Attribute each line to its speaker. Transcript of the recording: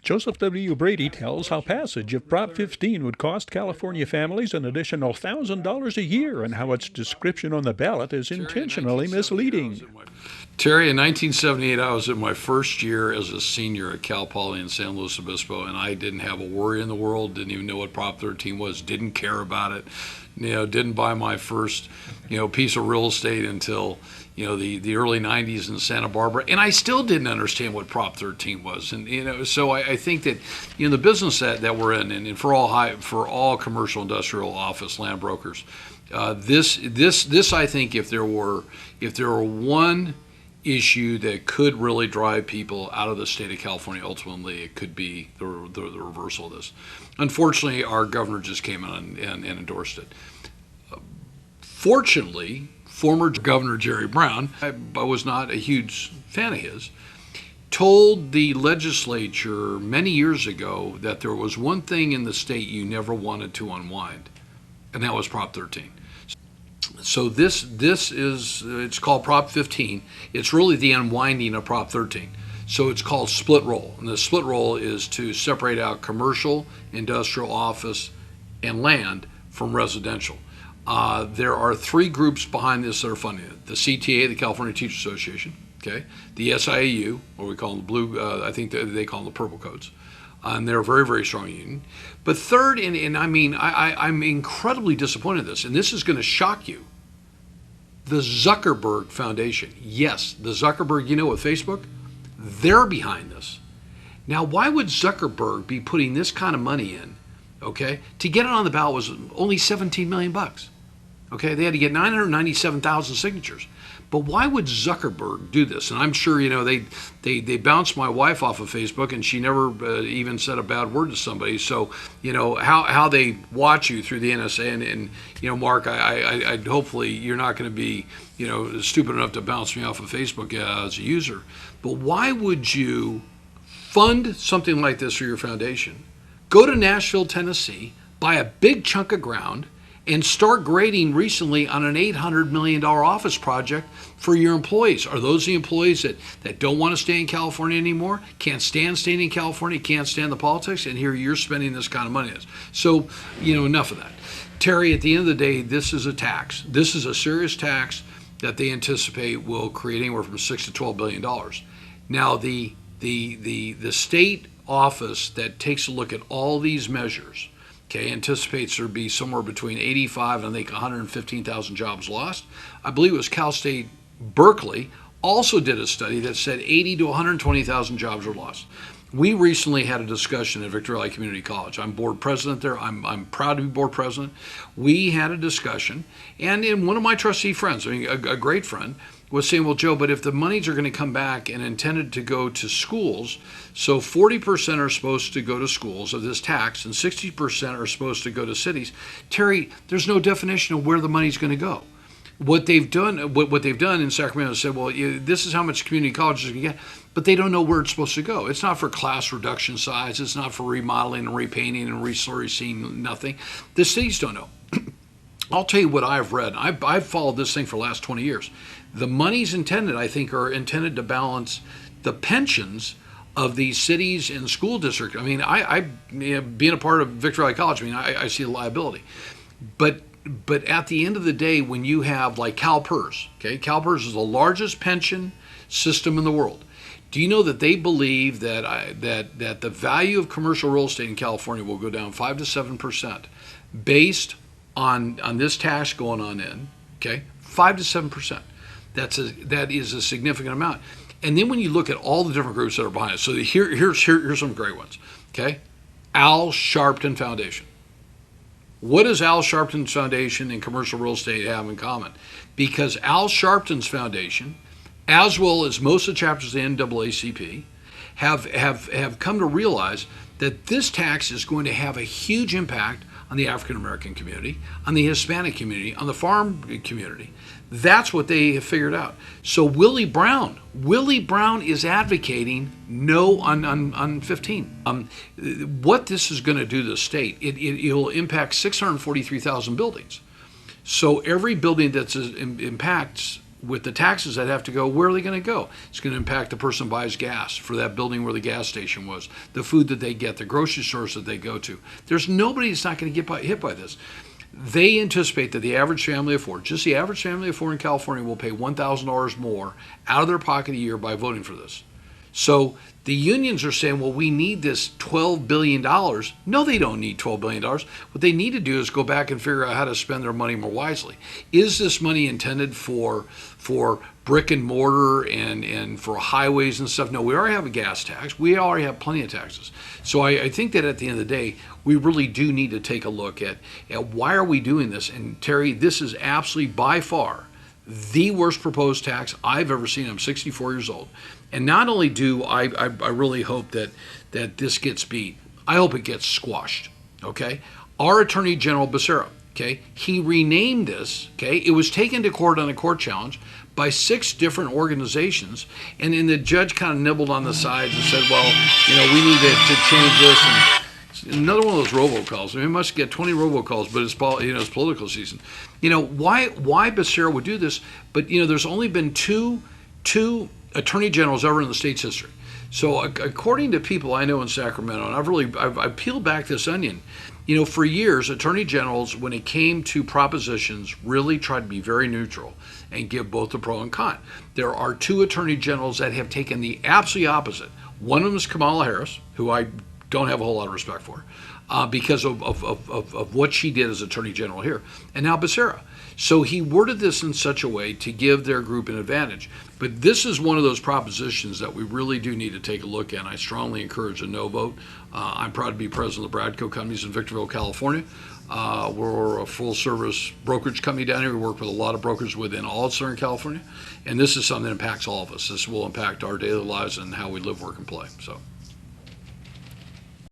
Speaker 1: Joseph W. Brady tells how passage of Prop 15 would cost California families an additional $1,000 a year and how its description on the ballot is intentionally misleading.
Speaker 2: Terry, in 1978, I was in my first year as a senior at Cal Poly in San Luis Obispo, and I didn't have a worry in the world, didn't even know what Prop 13 was, didn't care about it, didn't buy my first, piece of real estate until, the early 90s in Santa Barbara, and I still didn't understand what Prop 13 was. And, so I think that, the business that we're in, and for all commercial, industrial, office, land brokers, this I think if there were one issue that could really drive people out of the state of California, ultimately, it could be the reversal of this. Unfortunately, our governor just came in and endorsed it. Fortunately, former Governor Jerry Brown, I was not a huge fan of his, told the legislature many years ago that there was one thing in the state you never wanted to unwind, and that was Prop 13. So this is, it's called Prop 15. It's really the unwinding of Prop 13. So it's called split roll. And the split roll is to separate out commercial, industrial, office, and land from residential. There are three groups behind this that are funding it. The CTA, the California Teachers Association, okay, the SIAU, or we call them the blue, I think they call them the purple coats. And they're a very, very strong union. But third, and I mean, I'm incredibly disappointed in this, and this is going to shock you. The Zuckerberg Foundation. Yes, the Zuckerberg, with Facebook, they're behind this. Now, why would Zuckerberg be putting this kind of money in, okay? To get it on the ballot was only $17 million. Okay, they had to get 997,000 signatures. But why would Zuckerberg do this? And I'm sure, they bounced my wife off of Facebook, and she never even said a bad word to somebody. So, how they watch you through the NSA, and Mark, I hopefully you're not going to be, stupid enough to bounce me off of Facebook as a user. But why would you fund something like this for your foundation? Go to Nashville, Tennessee, buy a big chunk of ground, and start grading recently on an $800 million office project for your employees. Are those the employees that don't want to stay in California anymore, can't stand staying in California, can't stand the politics, and here you're spending this kind of money? So, enough of that. Terry, at the end of the day, this is a tax. This is a serious tax that they anticipate will create anywhere from $6 to $12 billion. Now, the state office that takes a look at all these measures, okay, anticipates there be somewhere between 85 and I think 115,000 jobs lost. I believe it was Cal State Berkeley also did a study that said 80 to 120,000 jobs were lost. We recently had a discussion at Victoria Valley Community College. I'm board president there. I'm proud to be board president. We had a discussion, and one of my trustee friends, a great friend, was saying, well, Joe, but if the monies are going to come back and intended to go to schools, so 40% are supposed to go to schools of this tax and 60% are supposed to go to cities. Terry, there's no definition of where the money's going to go. What they've done in Sacramento is said, well, this is how much community colleges can get, but they don't know where it's supposed to go. It's not for class reduction size. It's not for remodeling and repainting and resourcing, nothing. The cities don't know. I'll tell you what I've read. I've followed this thing for the last 20 years. The monies intended, I think, are intended to balance the pensions of these cities and school districts. I mean, I being a part of Victoria Valley College, I see the liability. But at the end of the day, when you have like CalPERS, okay, CalPERS is the largest pension system in the world. Do you know that they believe that that the value of commercial real estate in California will go down 5 to 7% based on this tax going on in, okay, 5 to 7%. That is a significant amount. And then when you look at all the different groups that are behind it, so here's some great ones, okay? Al Sharpton Foundation. What does Al Sharpton's Foundation and commercial real estate have in common? Because Al Sharpton's Foundation, as well as most of the chapters of the NAACP, have come to realize that this tax is going to have a huge impact on the African American community, on the Hispanic community, on the farm community. That's what they have figured out. So Willie Brown is advocating no on 15. What this is going to do to the state, it'll impact 643,000 buildings. So every building that impacts with the taxes that have to go, where are they going to go? It's going to impact the person who buys gas for that building where the gas station was, the food that they get, the grocery stores that they go to. There's nobody that's not going to get hit by this. They anticipate that the average family of four, just the average family of four in California, will pay $1,000 more out of their pocket a year by voting for this. So the unions are saying, well, we need this $12 billion. No, they don't need $12 billion. What they need to do is go back and figure out how to spend their money more wisely. Is this money intended for brick and mortar and for highways and stuff? No, we already have a gas tax. We already have plenty of taxes. So I think that at the end of the day, we really do need to take a look at why are we doing this? And Terry, this is absolutely by far the worst proposed tax I've ever seen. I'm 64 years old. And not only do I really hope that this gets beat, I hope it gets squashed, okay? Our Attorney General Becerra, okay, he renamed this, okay? It was taken to court on a court challenge by 6 different organizations, and then the judge kind of nibbled on the sides and said, well, we need to change this. And another one of those robocalls. I mean, we must get 20 robocalls, but it's political season. Why Becerra would do this? But there's only been two attorney generals ever in the state's history. So according to people I know in Sacramento, and I've peeled back this onion, for years, attorney generals, when it came to propositions, really tried to be very neutral and give both the pro and con. There are 2 attorney generals that have taken the absolutely opposite. One of them is Kamala Harris, who I don't have a whole lot of respect for, because of what she did as attorney general here, and now Becerra. So he worded this in such a way to give their group an advantage. But this is one of those propositions that we really do need to take a look at. And I strongly encourage a no vote. I'm proud to be president of the Bradco Companies in Victorville, California. We're a full-service brokerage company down here. We work with a lot of brokers within all of Southern California. And this is something that impacts all of us. This will impact our daily lives and how we live, work, and play. So.